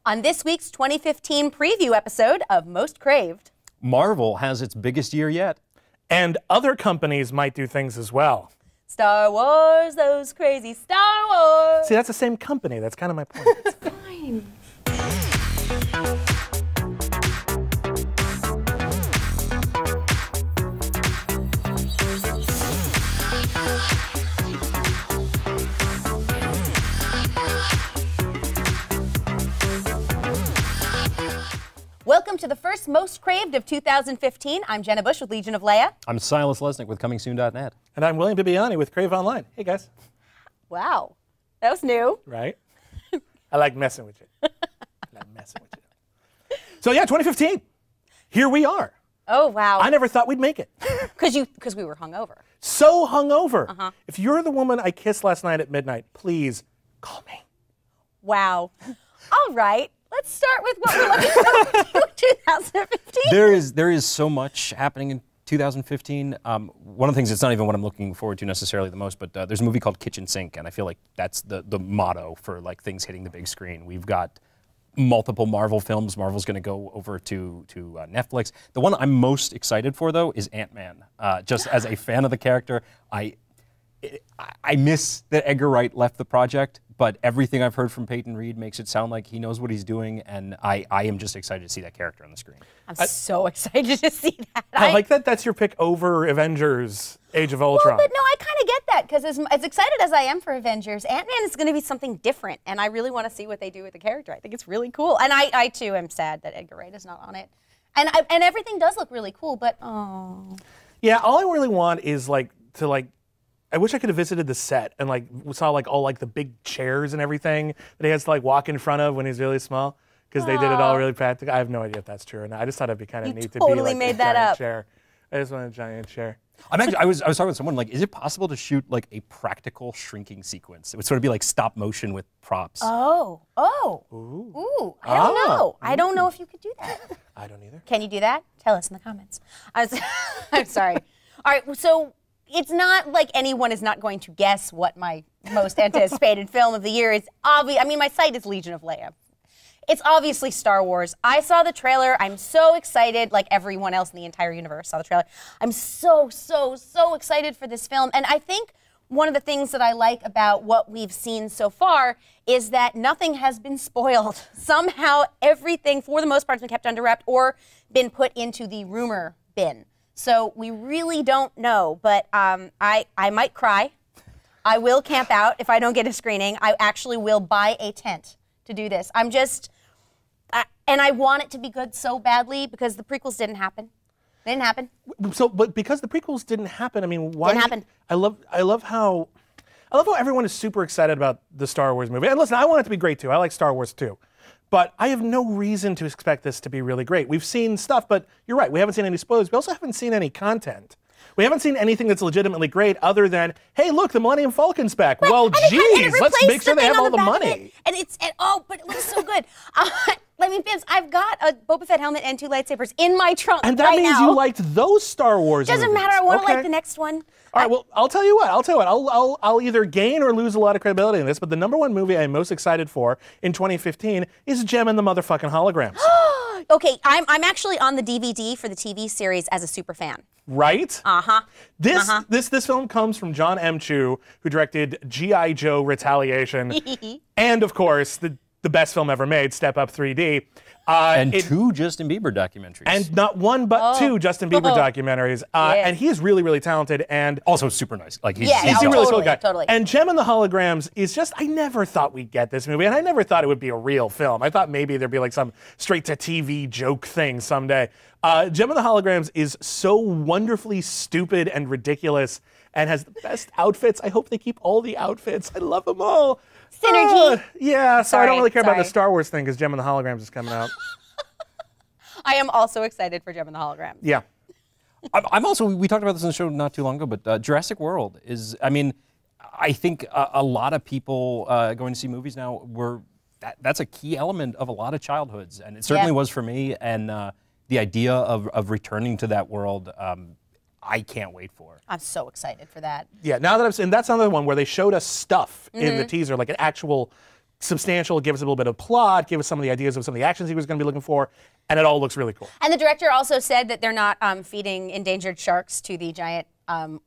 On this week's 2015 preview episode of Most Craved. Marvel has its biggest year yet. And other companies might do things as well. Star Wars, those crazy Star Wars. See, that's the same company. That's kind of my point. It's fine. Welcome to the first Most Craved of 2015. I'm Jenna Bush with Legion of Leia. I'm Silas Lesnick with ComingSoon.net. And I'm William Bibiani with Crave Online. Hey, guys. Wow, that was new. Right? I like messing with you. So yeah, 2015. Here we are. Oh, wow. I never thought we'd make it. Because we were hungover. So hungover. If you're the woman I kissed last night at midnight, please call me. Wow. All right. Let's start with what we're looking forward to in 2015. There is so much happening in 2015. One of the things, it's not even what I'm looking forward to necessarily the most, but there's a movie called Kitchen Sink, and I feel like that's the motto for like things hitting the big screen. We've got multiple Marvel films. Marvel's going to go over to Netflix. The one I'm most excited for, though, is Ant-Man. Just as a fan of the character, I miss that Edgar Wright left the project, but everything I've heard from Peyton Reed makes it sound like he knows what he's doing, and I am just excited to see that character on the screen. I'm so excited to see that. I like that that's your pick over Avengers Age of Ultron. Well, but no, I kind of get that, because as excited as I am for Avengers, Ant-Man is going to be something different, and I really want to see what they do with the character. I think it's really cool, and I too am sad that Edgar Wright is not on it. And everything does look really cool, but oh. Yeah, all I really want is I wish I could have visited the set and saw all the big chairs and everything that he has to walk in front of when he's really small, because they did it all really practical. I have no idea if that's true or not. I just thought it'd be kind of neat to be like made a that giant up. chair. I just want a giant chair. I was talking with someone, is it possible to shoot a practical shrinking sequence? It would sort of be like stop motion with props. Oh. Ooh. I don't know. I don't know if you could do that. I don't either. Can you do that? Tell us in the comments. I'm sorry. All right, so it's not like anyone is not going to guess what my most anticipated film of the year is. I mean, my site is Legion of Leia. It's obviously Star Wars. I saw the trailer. I'm so excited, like everyone else in the entire universe saw the trailer. I'm so excited for this film. And I think one of the things that I like about what we've seen so far is that nothing has been spoiled. Somehow everything, for the most part, has been kept under wraps or been put into the rumor bin. So we really don't know, but I might cry. I will camp out if I don't get a screening. I actually will buy a tent to do this. And I want it to be good so badly because the prequels didn't happen. They didn't happen. So, but because the prequels didn't happen, I mean, why? Didn't happen. I love how everyone is super excited about the Star Wars movie. And listen, I want it to be great too. I like Star Wars too. But I have no reason to expect this to be really great. We've seen stuff, but you're right, we haven't seen any spoilers. We also haven't seen any content. We haven't seen anything that's legitimately great other than, hey, look, the Millennium Falcon's back. Right. Well, geez, let's make sure they have all the money. But it looks so good. I mean, Bibbs, I've got a Boba Fett helmet and 2 lightsabers in my trunk and that means you liked those Star Wars movies. Doesn't matter. I want to like the next one. All right, well, I'll tell you what. I'll either gain or lose a lot of credibility in this, but the #1 movie I'm most excited for in 2015 is Gem and the motherfucking Holograms. Okay, I'm actually on the DVD for the TV series as a super fan. Right? This film comes from John M. Chu, who directed G.I. Joe Retaliation, and of course the best film ever made, Step Up 3D. And 2 Justin Bieber documentaries. And not 1, but 2 Justin Bieber documentaries. And he is really, really talented and also super nice. He's a really cool guy. Totally. And Gem and the Holograms is just, I never thought we'd get this movie, and I never thought it would be a real film. I thought maybe there'd be some straight-to-TV joke thing someday. Gem and the Holograms is so wonderfully stupid and ridiculous and has the best outfits. I hope they keep all the outfits. I love them all. Synergy. Yeah, so I don't really care about the Star Wars thing because Gem and the Holograms is coming out. I am also excited for Gem and the Holograms. Yeah. I'm also, we talked about this on the show not too long ago, but Jurassic World is, I mean, I think a lot of people going to see movies now that's a key element of a lot of childhoods, and it certainly was for me, and the idea of returning to that world, I can't wait for. I'm so excited for that. Yeah, now that I've seen, that's another one where they showed us stuff in the teaser, like an actual substantial, give us a little bit of plot, give us some of the ideas of some of the actions he was going to be looking for, and it all looks really cool. And the director also said that they're not feeding endangered sharks to the giant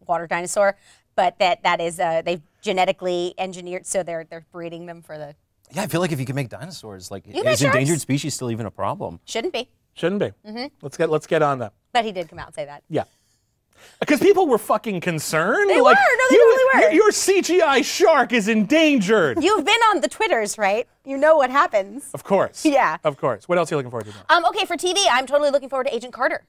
water dinosaur, but that is they've genetically engineered, so they're breeding them for the. Yeah, I feel like if you can make dinosaurs, like You make is endangered sharks? species still even a problem? Shouldn't be. Shouldn't be. Let's get on that. But he did come out and say that. Yeah. Because people were fucking concerned. They like, were. No, they totally were. Your CGI shark is endangered. You've been on the Twitters, right? You know what happens. Of course. Yeah. Of course. What else are you looking forward to now? Okay, for TV, I'm totally looking forward to Agent Carter.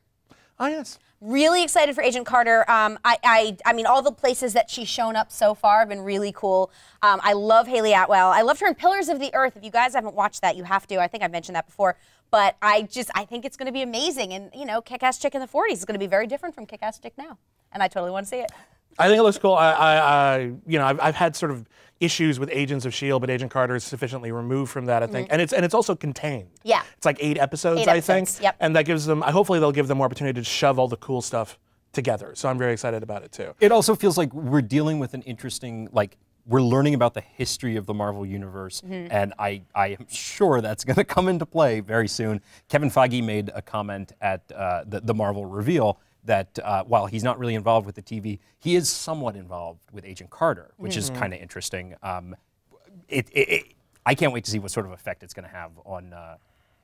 Oh, yes. Really excited for Agent Carter. I mean, all the places that she's shown up so far have been really cool. I love Haley Atwell. I loved her in Pillars of the Earth. If you guys haven't watched that, you have to. I think I've mentioned that before. But I think it's going to be amazing. And, you know, Kick-Ass Chick in the 40s is going to be very different from Kick-Ass Chick now. And I totally want to see it. I think it looks cool. I've had sort of issues with Agents of S.H.I.E.L.D., but Agent Carter is sufficiently removed from that, I think. And it's also contained. Yeah. It's like 8 episodes, 8 I think. episodes, yep. And that gives them, hopefully they'll give them more opportunity to shove all the cool stuff together. So I'm very excited about it, too. It also feels like we're dealing with an interesting, like, we're learning about the history of the Marvel Universe, and I am sure that's going to come into play very soon. Kevin Feige made a comment at the Marvel reveal that while he's not really involved with the TV, he is somewhat involved with Agent Carter, which is kind of interesting. I can't wait to see what sort of effect it's going to have on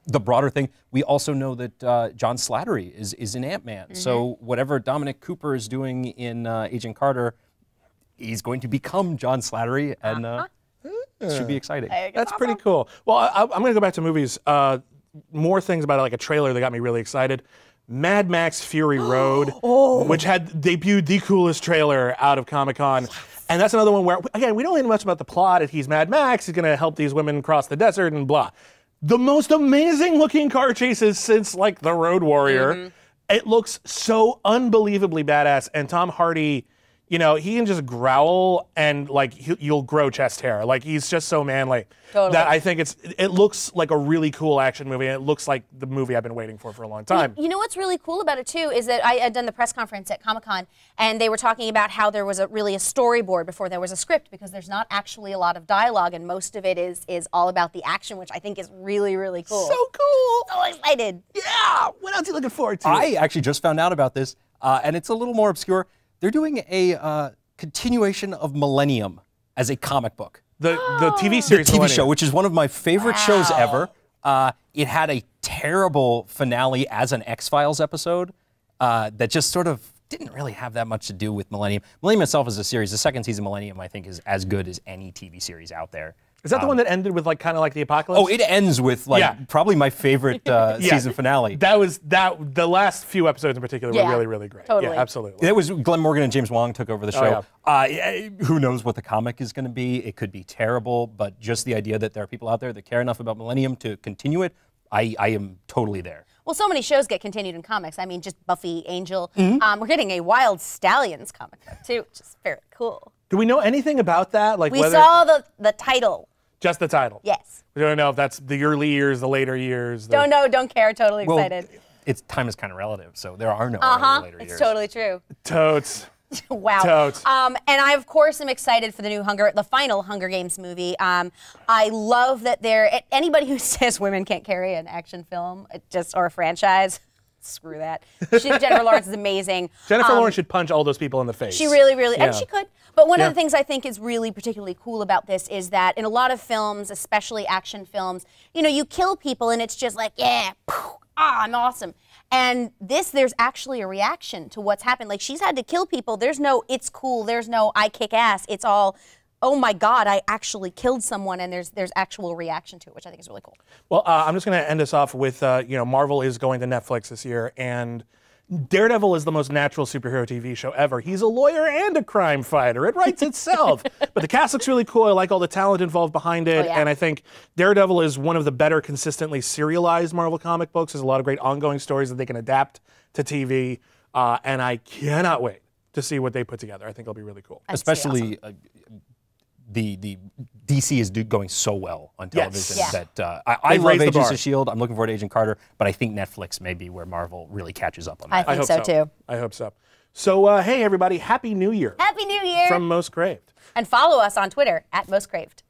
the broader thing. We also know that John Slattery is in Ant-Man, so whatever Dominic Cooper is doing in Agent Carter, he's going to become John Slattery, and it should be exciting. That's pretty cool. Well, I'm going to go back to movies. More things about it, like a trailer that got me really excited. Mad Max Fury Road, which had debuted the coolest trailer out of Comic-Con. And that's another one where, again, we don't know much about the plot. He's Mad Max. He's going to help these women cross the desert and blah. The most amazing looking car chases since, like, The Road Warrior. It looks so unbelievably badass. And Tom Hardy, you know, he can just growl and, like, you'll grow chest hair. Like, he's just so manly. Totally. That I think it looks like a really cool action movie, and it looks like the movie I've been waiting for a long time. You know what's really cool about it, too, is that I had done the press conference at Comic-Con, and they were talking about how there was really a storyboard before there was a script, because there's not actually a lot of dialogue, and most of it is all about the action, which I think is really, really cool. So cool. So excited. Yeah. What else are you looking forward to? I actually just found out about this, and it's a little more obscure. They're doing a continuation of Millennium as a comic book. The TV series. The TV show, which is one of my favorite shows ever. It had a terrible finale as an X-Files episode that just sort of didn't really have that much to do with Millennium. Millennium itself is a series. The second season Millennium, I think, is as good as any TV series out there. Is that the one that ended with, like, kind of like the apocalypse? Oh, it ends with, like, probably my favorite season finale. The last few episodes in particular were really, really great. Totally. Yeah, absolutely. It was Glenn Morgan and James Wong took over the show. Who knows what the comic is going to be? It could be terrible, but just the idea that there are people out there that care enough about Millennium to continue it, I am totally there. Well, so many shows get continued in comics. I mean, just Buffy, Angel. We're getting a Wild Stallions comic book, too, which is very cool. Do we know anything about that? Like, We saw the title. Just the title? Yes. We don't know if that's the early years, the later years. Don't know, don't care, totally excited. Time is kind of relative, so there are no early, later years. It's totally true. Totes. Wow. Totes. And I, of course, am excited for the final Hunger Games movie. I love that anybody who says women can't carry an action film, or a franchise, screw that. Jennifer Lawrence is amazing. Jennifer Lawrence should punch all those people in the face. She really, really, and she could. But one of the things I think is really particularly cool about this is that in a lot of films, especially action films, you know, you kill people and it's just like, yeah, poof, I'm awesome. And there's actually a reaction to what's happened. Like, she's had to kill people. There's no, it's cool. There's no, I kick ass. It's all, oh my God, I actually killed someone, and there's actual reaction to it, which I think is really cool. Well, I'm just going to end us off with, Marvel is going to Netflix this year, and Daredevil is the most natural superhero TV show ever. He's a lawyer and a crime fighter. It writes itself. But the cast looks really cool. I like all the talent involved behind it. And I think Daredevil is one of the better consistently serialized Marvel comic books. There's a lot of great ongoing stories that they can adapt to TV. And I cannot wait to see what they put together. I think it'll be really cool. Especially the DC is going so well on television that I love Agents of S.H.I.E.L.D. I'm looking forward to Agent Carter, but I think Netflix may be where Marvel really catches up on that. I think so too. I hope so. So, hey, everybody, Happy New Year. Happy New Year. From Most Craved. And follow us on Twitter @Most Craved.